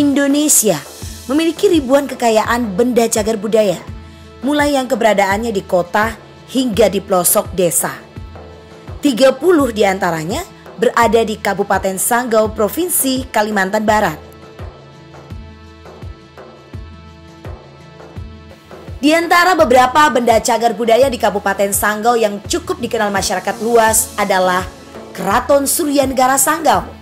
Indonesia memiliki ribuan kekayaan benda cagar budaya, mulai yang keberadaannya di kota hingga di pelosok desa. 30 diantaranya berada di Kabupaten Sanggau, Provinsi Kalimantan Barat. Di antara beberapa benda cagar budaya di Kabupaten Sanggau yang cukup dikenal masyarakat luas adalah Keraton Suryanegara Sanggau.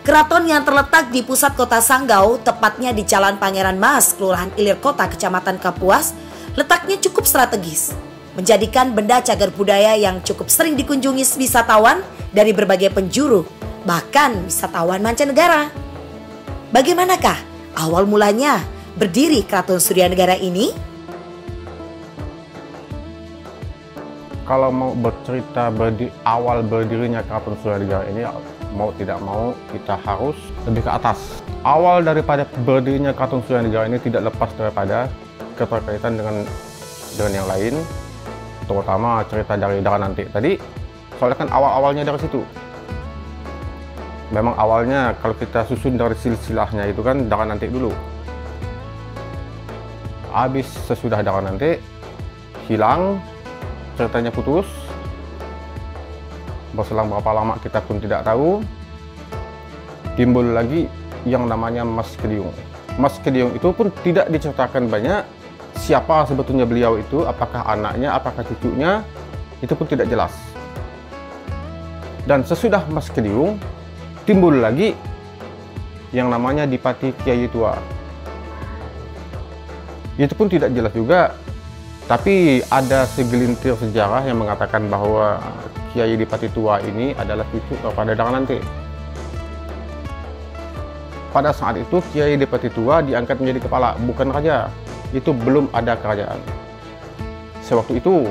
Keraton yang terletak di pusat kota Sanggau, tepatnya di Jalan Pangeran Mas, Kelurahan Ilir Kota, Kecamatan Kapuas, letaknya cukup strategis, menjadikan benda cagar budaya yang cukup sering dikunjungi wisatawan dari berbagai penjuru, bahkan wisatawan mancanegara. Bagaimanakah awal mulanya berdiri Keraton Suryanegara ini? Kalau mau bercerita awal berdirinya Keraton Suryanegara ini, mau tidak mau kita harus lebih ke atas. Awal daripada berdirinya Keraton Suryanegara ini tidak lepas daripada keterkaitan dengan yang lain, terutama cerita dari Darananti tadi. Soalnya kan awalnya dari situ. Memang awalnya kalau kita susun dari silsilahnya itu kan Darananti dulu. Habis sesudah Darananti hilang, ceritanya putus. Berselang berapa lama kita pun tidak tahu. Timbul lagi yang namanya Mas Kediyung. Mas Kediyung itu pun tidak diceritakan banyak. Siapa sebetulnya beliau itu, apakah anaknya, apakah cucunya, itu pun tidak jelas. Dan sesudah Mas Kediyung, timbul lagi yang namanya Dipati Kiai Tua. Itu pun tidak jelas juga. Tapi ada segelintir sejarah yang mengatakan bahwa Kiai Dipati Tua ini adalah cucu kepada Darananti. Pada saat itu Kiai Dipati Tua diangkat menjadi kepala, bukan raja. Itu belum ada kerajaan. Sewaktu itu,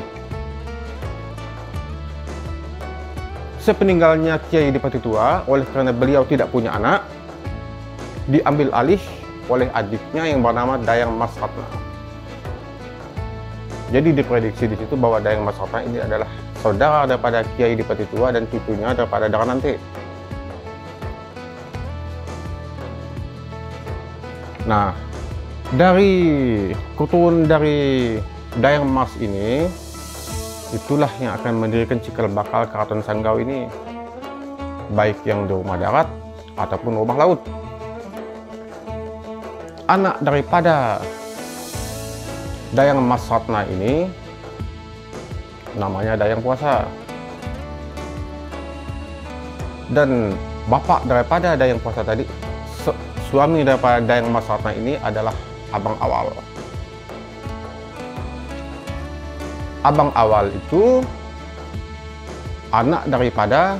sepeninggalnya Kiai Dipati Tua, oleh karena beliau tidak punya anak, diambil alih oleh adiknya yang bernama Dayang Mas Ratna. Jadi diprediksi di situ bahwa Dayang Mas Ratna ini adalah saudara daripada Kiai Dipati Tua dan cucunya daripada Darananti. Nah, dari keturunan dari Dayang Mas ini, itulah yang akan mendirikan cikal bakal Keraton Sanggau ini, baik yang di rumah darat ataupun rumah laut. Anak daripada Dayang Mas Ratna ini namanya Dayang Puasa. Dan bapak daripada Dayang Puasa tadi, suami daripada Dayang Mas Ratna ini adalah Abang Awal. Abang Awal itu anak daripada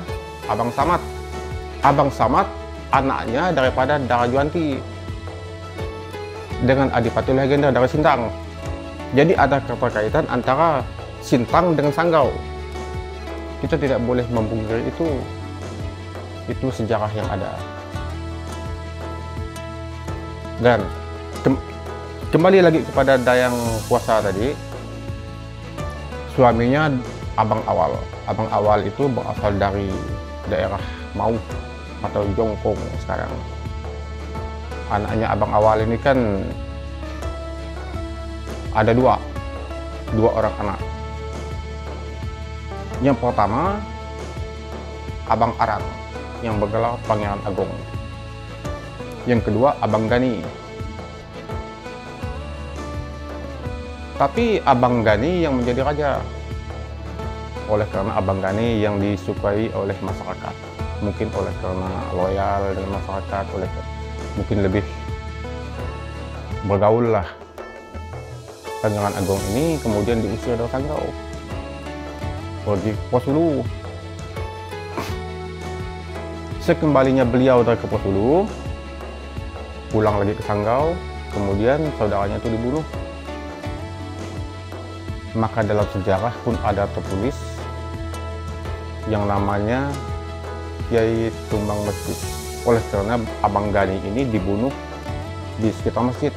Abang Samad. Abang Samad anaknya daripada Darajuanti dengan Adipati Legenda dari Sintang. Jadi ada keterkaitan antara Sintang dengan Sanggau. Kita tidak boleh memungkiri itu. Itu sejarah yang ada. Dan kembali lagi kepada Dayang Puasa tadi, suaminya Abang Awal. Abang Awal itu berasal dari daerah Mau atau Jongkong sekarang. Anaknya Abang Awal ini kan ada dua orang anak. Yang pertama, Abang Arang yang bergelar Pangeran Agung. Yang kedua, Abang Gani. Tapi Abang Gani yang menjadi raja, oleh karena Abang Gani yang disukai oleh masyarakat. Mungkin oleh karena loyal dengan masyarakat, mungkin lebih bergaul lah. Pangeran Agung ini kemudian diusir dari Sanggau, pergi ke Posulu. Sekembalinya beliau dari ke Posulu, pulang lagi ke Sanggau, kemudian saudaranya itu dibunuh. Maka dalam sejarah pun ada tertulis yang namanya Kiai Tumbang Masjid, oleh karena Abang Gani ini dibunuh di sekitar masjid.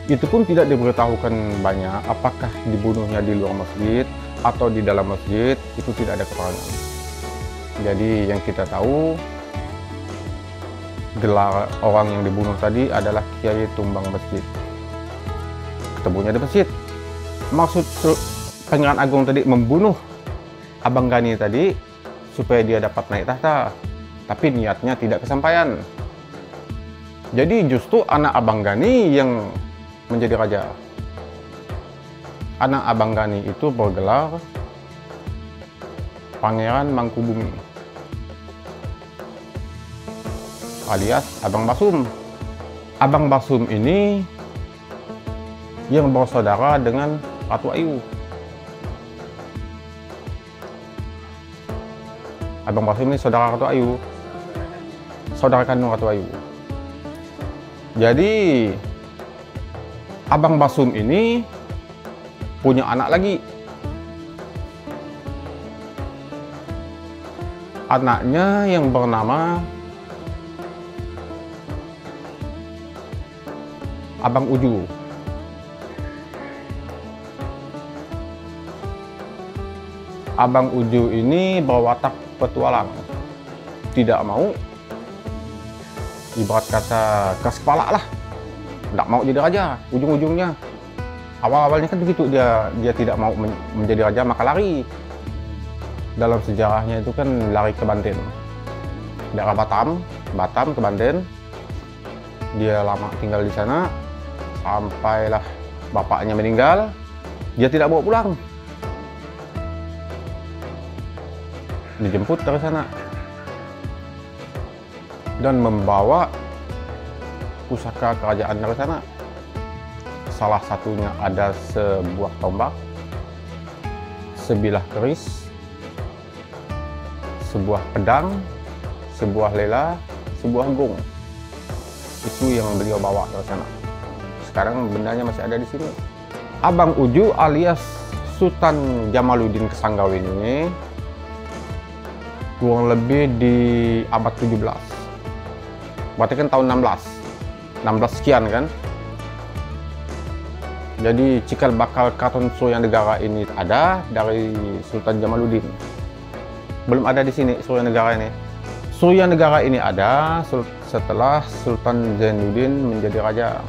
Itu pun tidak diberitahukan banyak, apakah dibunuhnya di luar masjid atau di dalam masjid, itu tidak ada keterangan. Jadi yang kita tahu, gelar orang yang dibunuh tadi adalah Kiai Tumbang Masjid. Ketemunya di masjid. Maksud Pangeran Agung tadi membunuh Abang Gani tadi supaya dia dapat naik tahta, tapi niatnya tidak kesampaian. Jadi justru anak Abang Gani yang menjadi raja. Anak Abang Gani itu bergelar Pangeran Mangkubumi, alias Abang Basum. Abang Basum ini yang bersaudara dengan Ratu Ayu. Abang Basum ini saudara Ratu Ayu, saudara kandung Ratu Ayu. Jadi Abang Basum ini punya anak lagi. Anaknya yang bernama Abang Uju. Abang Uju ini berwatak petualang, tidak mau, ibarat kata keras kepala lah, tidak mau jadi raja. Ujung-ujungnya awal-awalnya kan begitu, dia tidak mau menjadi raja, maka lari. Dalam sejarahnya itu kan lari ke Banten, daerah Batam ke Banten. Dia lama tinggal di sana sampailah bapaknya meninggal. Dia tidak bawa pulang, dijemput dari sana dan membawa pusaka kerajaan dari sana. Salah satunya ada sebuah tombak, sebilah keris, sebuah pedang, sebuah lela, sebuah gong. Itu yang beliau bawa dari sana. Sekarang bendanya masih ada di sini. Abang Uju alias Sultan Jamaluddin Kesanggau ini kurang lebih di abad 17. Berarti kan tahun 16 sekian kan. Jadi cikal bakal Keraton Suryanegara ini ada dari Sultan Jamaluddin. Belum ada di sini Suryanegara ini. Suryanegara ini ada setelah Sultan Zainuddin menjadi raja.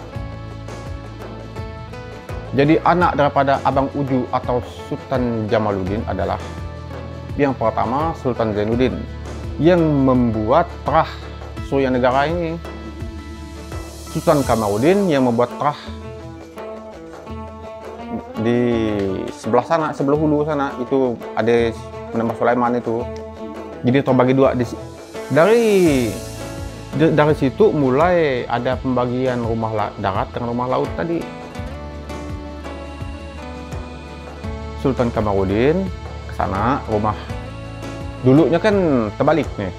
Jadi anak daripada Abang Uju atau Sultan Jamaluddin adalah yang pertama Sultan Zainuddin yang membuat terah Suryanegara ini. Sultan Kamaruddin yang membuat terah di sebelah sana, sebelah hulu sana, itu ada menambah Sulaiman itu. Jadi terbagi dua. Dari situ mulai ada pembagian rumah darat dengan rumah laut tadi. Sultan Kamaruddin ke sana, rumah dulunya kan terbalik nih,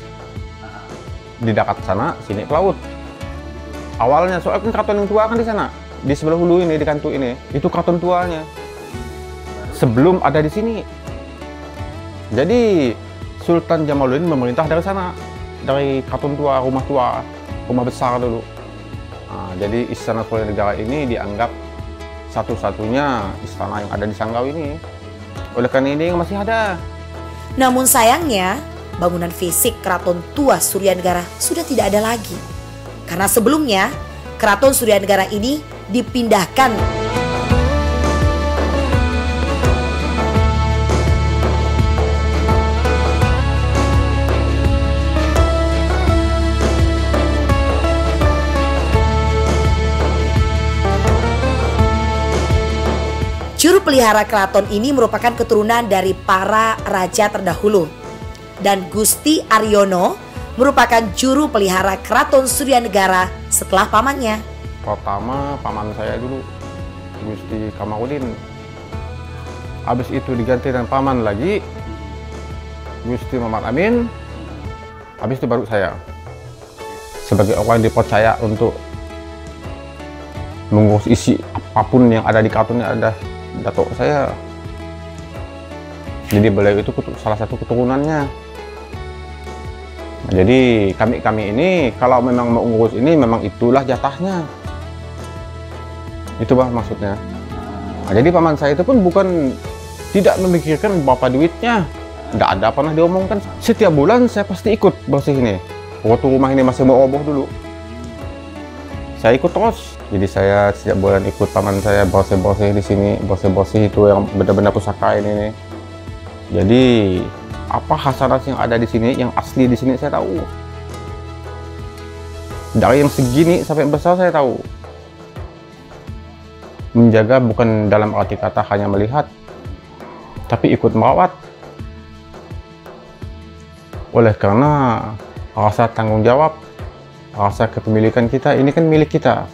di darat sana, sini ke laut. Awalnya soalnya kan keraton yang tua kan di sana, di sebelah hulu ini, di kantu ini, itu keraton tuanya sebelum ada di sini. Jadi Sultan Jamaluddin memerintah dari sana, dari keraton tua, rumah besar dulu. Nah, jadi istana Suryanegara ini dianggap satu-satunya istana yang ada di Sanggau ini. Oleh karena ini yang masih ada. Namun sayangnya, bangunan fisik Keraton Tua Suryanegara sudah tidak ada lagi. Karena sebelumnya, Keraton Suryanegara ini dipindahkan Juru pelihara keraton ini merupakan keturunan dari para raja terdahulu. Dan Gusti Aryono merupakan juru pelihara Keraton Suryanegara setelah pamannya. Pertama paman saya dulu, Gusti Kamaruddin. Habis itu diganti dengan paman lagi, Gusti Muhammad Amin. Habis itu baru saya. Sebagai orang yang dipercaya untuk mengurus isi apapun yang ada di keratonnya ada datuk saya. Jadi beliau itu salah satu keturunannya. Nah, jadi kami ini kalau memang mau ngurus ini memang itulah jatahnya. Itu bah maksudnya. Nah, jadi paman saya itu pun bukan tidak memikirkan berapa duitnya. Nggak ada pernah diomongkan. Setiap bulan saya pasti ikut bersih ini. Waktu rumah ini masih mau roboh dulu, saya ikut terus. Jadi saya setiap bulan ikut paman saya bersih-bersih di sini. Bersih-bersih itu yang benar-benar pusaka ini nih. Jadi apa khasat yang ada di sini, yang asli di sini saya tahu. Dari yang segini sampai besar saya tahu. Menjaga bukan dalam arti kata hanya melihat, tapi ikut merawat. Oleh karena rasa tanggung jawab, rasa kepemilikan kita, ini kan milik kita.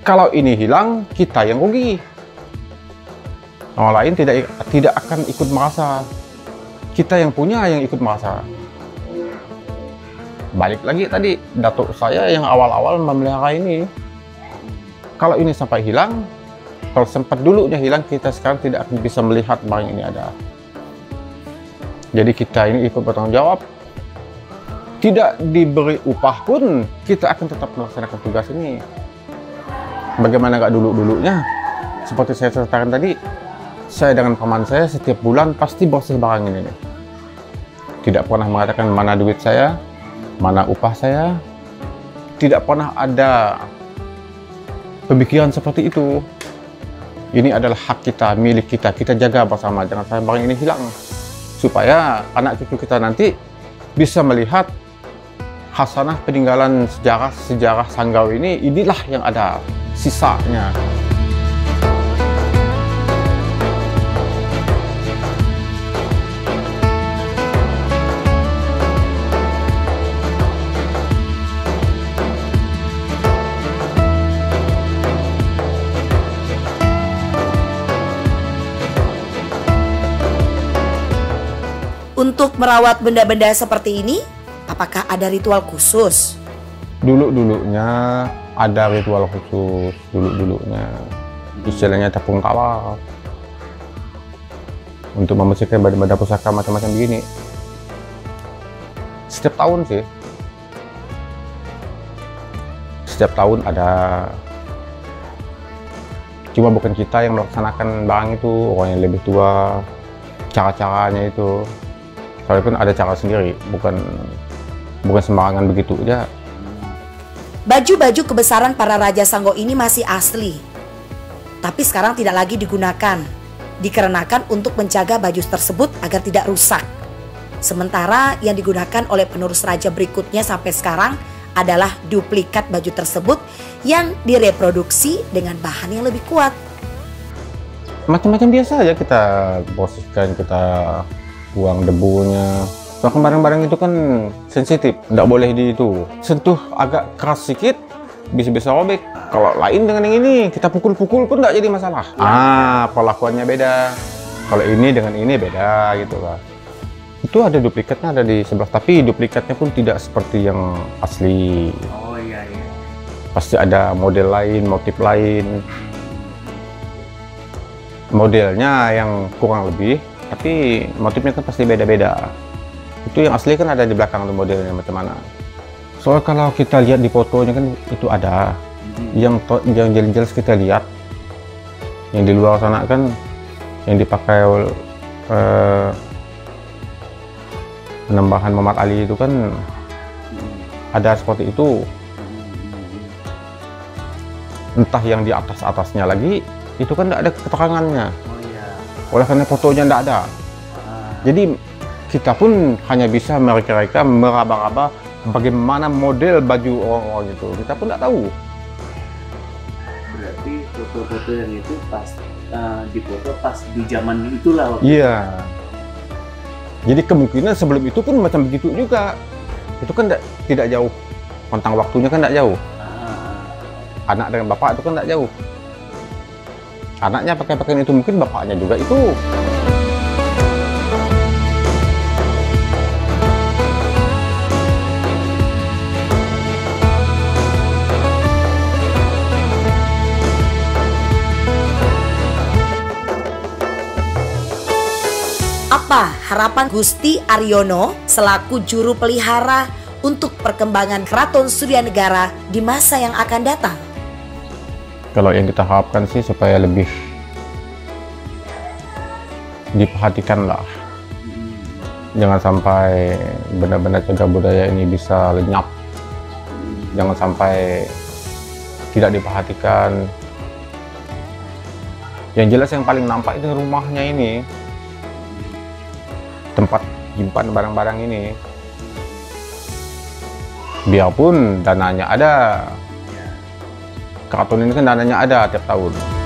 Kalau ini hilang, kita yang rugi. Orang lain tidak akan ikut merasa. Kita yang punya yang ikut merasa. Balik lagi tadi, datuk saya yang awal-awal memelihara ini. Kalau ini sampai hilang, kalau sempat dulunya hilang, kita sekarang tidak akan bisa melihat barang ini ada. Jadi kita ini ikut bertanggung jawab. Tidak diberi upah pun, kita akan tetap melaksanakan tugas ini. Bagaimana nggak dulu-dulunya? Seperti saya ceritakan tadi, saya dengan paman saya setiap bulan pasti bersih barang ini. Tidak pernah mengatakan mana duit saya, mana upah saya. Tidak pernah ada pemikiran seperti itu. Ini adalah hak kita, milik kita. Kita jaga bersama, jangan sampai barang ini hilang. Supaya anak cucu kita nanti bisa melihat khasanah peninggalan sejarah Sanggau ini. Inilah yang ada sisanya. Untuk merawat benda-benda seperti ini, apakah ada ritual khusus? Dulu-dulunya ada ritual khusus, dulu-dulunya. Istilahnya tepung kawal. Untuk membersihkan benda-benda pusaka macam-macam begini. Setiap tahun sih. Setiap tahun ada. Cuma bukan kita yang melaksanakan barang itu, orang yang lebih tua. Cara-caranya itu. Walaupun ada cara sendiri, bukan sembarangan begitu aja. Baju-baju kebesaran para Raja Sanggau ini masih asli, tapi sekarang tidak lagi digunakan, dikarenakan untuk menjaga baju tersebut agar tidak rusak. Sementara yang digunakan oleh penerus raja berikutnya sampai sekarang adalah duplikat baju tersebut yang direproduksi dengan bahan yang lebih kuat. Macam-macam biasa aja kita bersihkan, kita buang debunya. Soalnya barang-barang itu kan sensitif, tidak boleh sentuh agak keras sedikit bisa robek. Kalau lain dengan yang ini, kita pukul-pukul pun tidak jadi masalah. Perlakuannya beda. Kalau ini dengan ini beda gitu lah. Itu ada duplikatnya, ada di sebelah, tapi duplikatnya pun tidak seperti yang asli. Oh iya. Pasti ada model lain, motif lain. Modelnya yang kurang lebih, tapi motifnya kan pasti beda-beda. Itu yang asli kan ada di belakang tuh modelnya macam mana. Soalnya kalau kita lihat di fotonya kan itu ada. Yang jelas kita lihat, yang di luar sana kan yang dipakai penambahan Muhammad Ali itu kan ada seperti itu. Entah yang di atasnya lagi, itu kan tidak ada keterangannya. Oleh karena fotonya tidak ada. Jadi kita pun hanya bisa mereka meraba-raba bagaimana model baju orang-orang itu. Kita pun tidak tahu. Berarti foto-foto yang itu pas dipoto pas di zaman itulah. Iya. Jadi kemungkinan sebelum itu pun macam begitu juga. Itu kan tidak jauh. Rentang waktunya kan tidak jauh. Anak dengan bapak itu kan tidak jauh. Anaknya pakai pakaian itu, mungkin bapaknya juga itu. Apa harapan Gusti Aryono selaku juru pelihara untuk perkembangan Keraton Suryanegara di masa yang akan datang? Kalau yang kita harapkan sih supaya lebih diperhatikan lah. Jangan sampai benda-benda cagar budaya ini bisa lenyap. Jangan sampai tidak diperhatikan. Yang jelas yang paling nampak itu rumahnya ini, tempat simpan barang-barang ini. Biarpun dananya ada, keraton ini kan dananya ada tiap tahun.